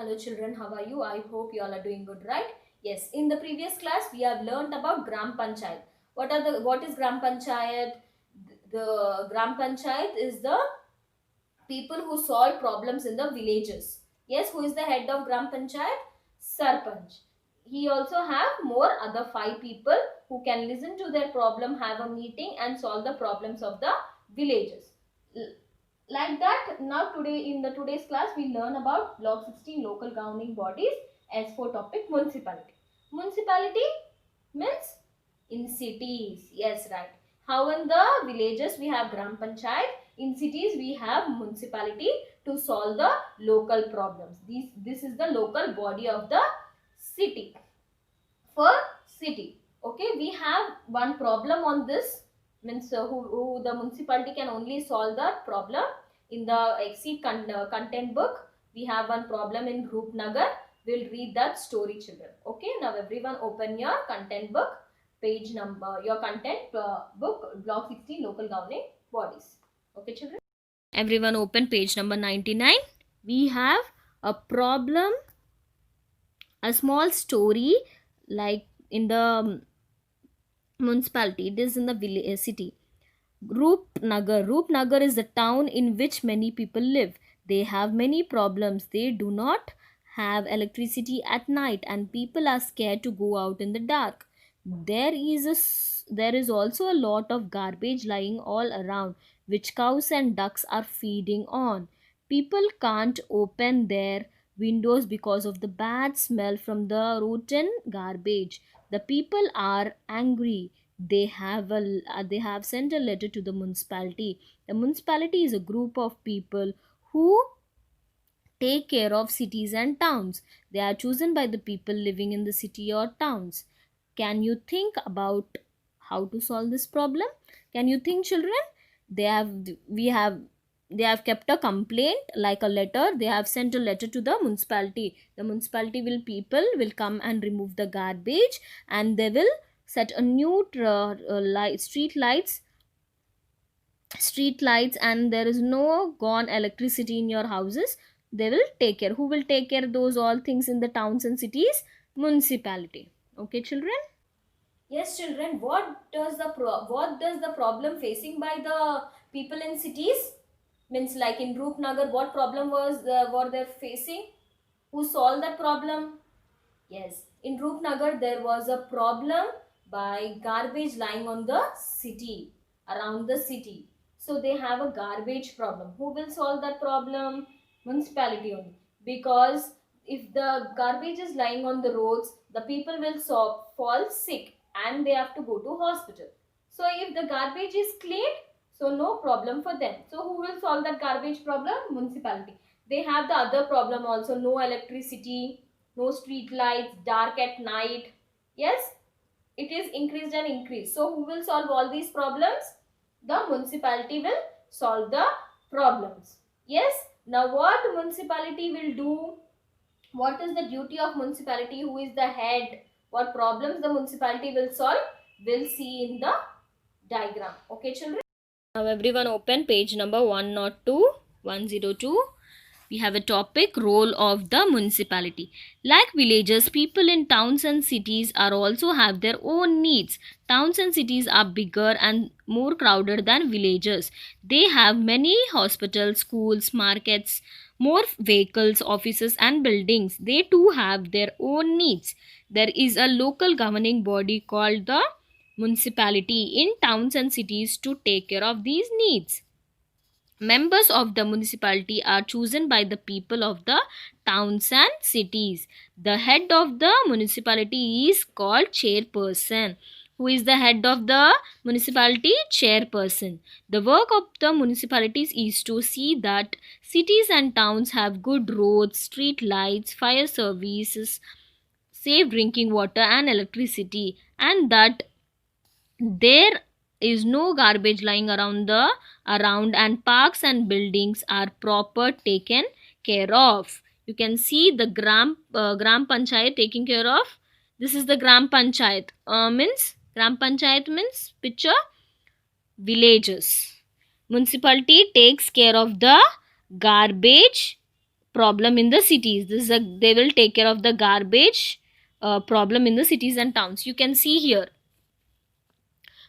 Hello children, how are you? I hope you all are doing good, right? Yes, in the previous class we have learned about Gram Panchayat. What is Gram Panchayat? The Gram Panchayat is the people who solve problems in the villages. Yes, who is the head of Gram Panchayat? Sarpanch. He also have more other five people who can listen to their problem, have a meeting and solve the problems of the villages. Like that, now today in the today's class we learn about block 16 local governing bodies as for topic municipality. Municipality means in cities. Yes, right. How in the villages we have gram panchayat, in cities we have municipality to solve the local problems. This is the local body of the city. For city, okay, we have one problem on this, means who the municipality can only solve the problem in the content book. We have one problem in Roopnagar. We'll read that story, children. Okay, now everyone open your content book, page number, your content book, block 16 local governing bodies. Okay children, everyone open page number 99. We have a problem, a small story, like in the municipality. It is in the village, city. Roopnagar. Roopnagar is the town in which many people live. They have many problems. They do not have electricity at night, and people are scared to go out in the dark. There is also a lot of garbage lying all around, which cows and ducks are feeding on. People can't open their windows because of the bad smell from the rotten garbage. The people are angry. They have sent a letter to the municipality. The municipality is a group of people who take care of cities and towns. They are chosen by the people living in the city or towns. Can you think about how to solve this problem? Can you think, children? They have we have they have kept a complaint, like a letter. They have sent a letter to the municipality. The municipality will people will come and remove the garbage, and they will set a new street lights, and there is no gone electricity in your houses. They will take care. Who will take care those all things in the towns and cities? Municipality. Okay children. Yes children, what does the problem facing by the people in cities, means like in Roopnagar, what problem were they facing? Who solved that problem? Yes, in Roopnagar there was a problem by garbage lying on the city, around the city. So they have a garbage problem. Who will solve that problem? Municipality only. Because if the garbage is lying on the roads, the people will fall sick and they have to go to hospital. So if the garbage is cleaned, so no problem for them. So who will solve that garbage problem? Municipality. They have the other problem also, no electricity, no street lights, dark at night. Yes, it is increased and increased. So who will solve all these problems? The municipality will solve the problems. Yes, now what municipality will do? What is the duty of municipality? Who is the head? What problems the municipality will solve? We'll see in the diagram. Okay children. Now everyone open page number 102, 102. We have a topic, role of the municipality. Like villages, people in towns and cities are also have their own needs. Towns and cities are bigger and more crowded than villages. They have many hospitals, schools, markets, more vehicles, offices and buildings. They too have their own needs. There is a local governing body called the municipality in towns and cities to take care of these needs. Members of the municipality are chosen by the people of the towns and cities. The head of the municipality is called chairperson. Who is the head of the municipality? Chairperson. The work of the municipalities is to see that cities and towns have good roads, street lights, fire services, safe drinking water and electricity, and that there is no garbage lying around, and parks and buildings are proper taken care of. You can see the gram panchayat taking care of. This is the gram panchayat. Means gram panchayat means picture villages. Municipality takes care of the garbage problem in the cities. They will take care of the garbage problem in the cities and towns. You can see here,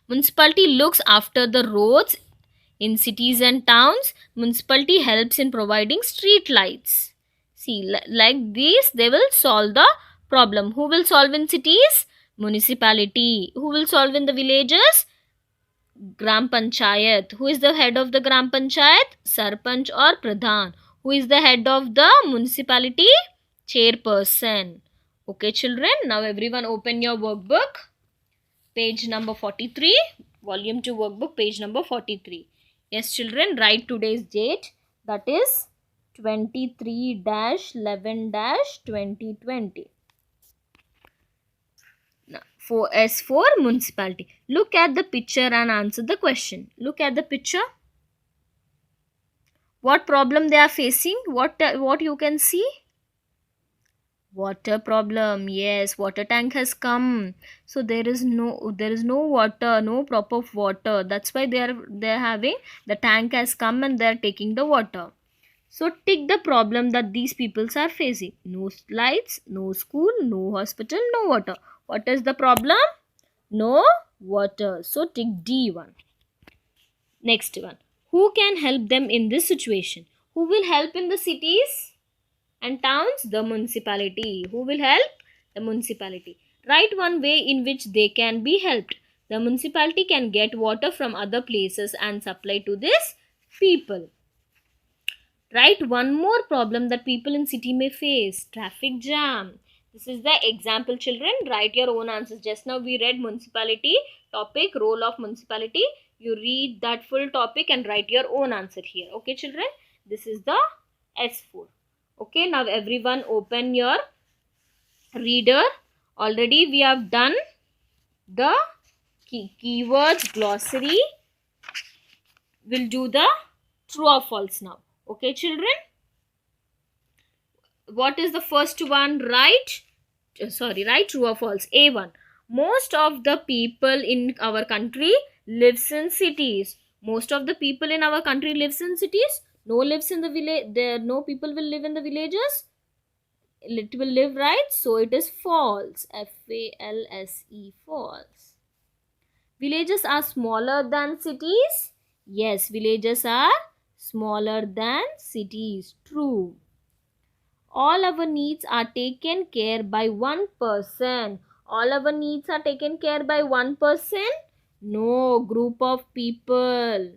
municipality looks after the roads in cities and towns. Municipality helps in providing street lights. See, like this, they will solve the problem. Who will solve in cities? Municipality. Who will solve in the villages? Gram Panchayat. Who is the head of the Gram Panchayat? Sarpanch or Pradhan. Who is the head of the municipality? Chairperson. Okay, children. Now everyone open your workbook. Page number 43. Volume 2 workbook, page number 43. Yes, children, write today's date. That is 23-11-2020. Now, as for municipality, look at the picture and answer the question. Look at the picture. What problem they are facing? What you can see? Water problem. Yes, water tank has come. So there is no water, no proper water. That's why they're having, the tank has come and they're taking the water. So tick the problem that these peoples are facing. No lights, no school, no hospital, no water. What is the problem? No water. So tick D1. Next one. Who can help them in this situation? Who will help in the cities and towns? The municipality. Who will help? The municipality. Write one way in which they can be helped. The municipality can get water from other places and supply to this people. Write one more problem that people in city may face. Traffic jam. This is the example, children. Write your own answers. Just now we read municipality topic, role of municipality. You read that full topic and write your own answer here. Okay, children. This is the S4. Okay, now everyone open your reader. Already we have done the keywords glossary. We'll do the true or false now. Okay, children. What is the first one? Write true or false. A1. Most of the people in our country lives in cities. Most of the people in our country lives in cities. No lives in the village. No people will live in the villages. It will live, right? So it is false. False. False. Villages are smaller than cities. Yes, villages are smaller than cities. True. All our needs are taken care by one person. All our needs are taken care by one person? No, group of people.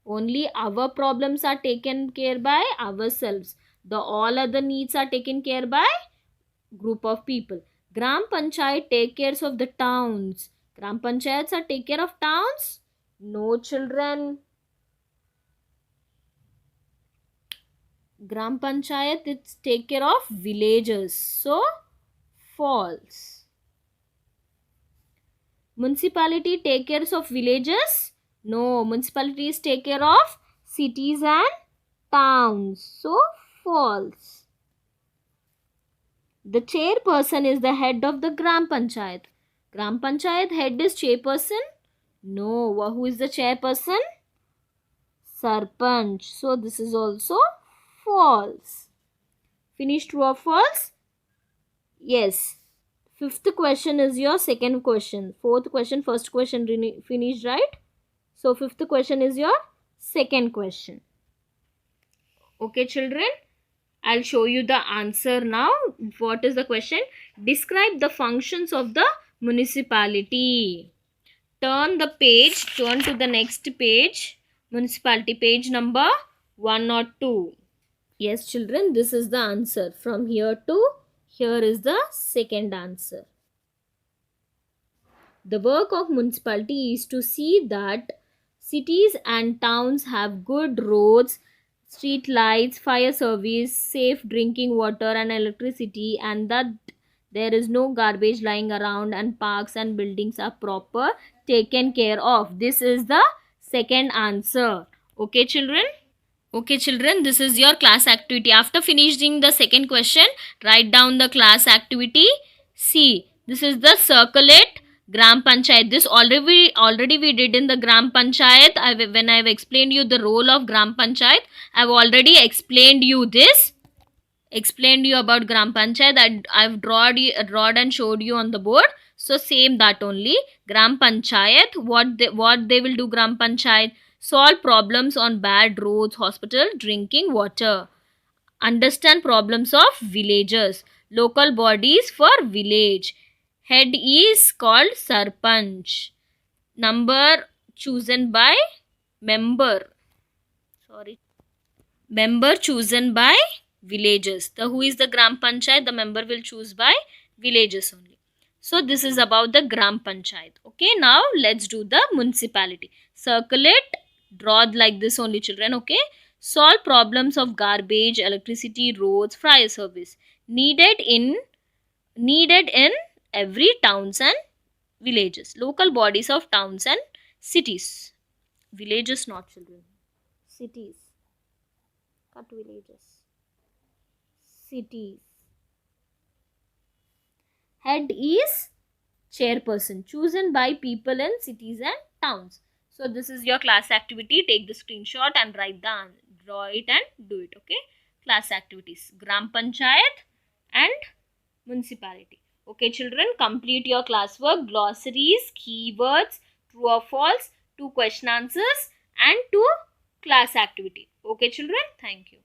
Only our problems are taken care by ourselves. The all other needs are taken care by group of people. Gram Panchayat take care of the towns. Gram Panchayats are take care of towns? No, children. Gram Panchayat it's take care of villages. So, false. Municipality take care of villages? No, municipalities take care of cities and towns. So, false. The chairperson is the head of the Gram Panchayat. Gram Panchayat head is chairperson? No. Who is the chairperson? Sarpanch. So, this is also false. Finish true or false? Yes. Fifth question is your second question. Fourth question, first question finished, right? So, fifth question is your second question. Okay, children. I'll show you the answer now. What is the question? Describe the functions of the municipality. Turn the page. Turn to the next page. Municipality page number 102. Yes, children, this is the answer. From here to here is the second answer. The work of municipality is to see that cities and towns have good roads, street lights, fire service, safe drinking water and electricity, and that there is no garbage lying around and parks and buildings are proper taken care of. This is the second answer. Okay, children? Okay, children, this is your class activity. After finishing the second question, write down the class activity. See, this is the circle it. Gram Panchayat. This already we did in the Gram Panchayat. When I've explained you the role of Gram Panchayat, I've already explained you this. Explained you about Gram Panchayat. I've drawn and showed you on the board. So same that only. Gram Panchayat. What they will do? Gram Panchayat solve problems on bad roads, hospital, drinking water. Understand problems of villagers. Local bodies for village. Head is called Sarpanch. Number chosen by member. Sorry. Member chosen by villages. The who is the Gram Panchayat? The member will choose by villages only. So this is about the Gram Panchayat. Okay, now let's do the municipality. Circle it, draw like this only, children. Okay, solve problems of garbage, electricity, roads, fire service needed in every towns and villages. Local bodies of towns and cities. Villages, not children. Cities. Cut villages. Cities. Head is chairperson, chosen by people in cities and towns. So this is your class activity. Take the screenshot and draw it and do it. Okay. Class activities. Gram Panchayat and municipality. Okay, children, complete your classwork. Glossaries, keywords, true or false, 2 question answers and 2 class activity. Okay, children, thank you.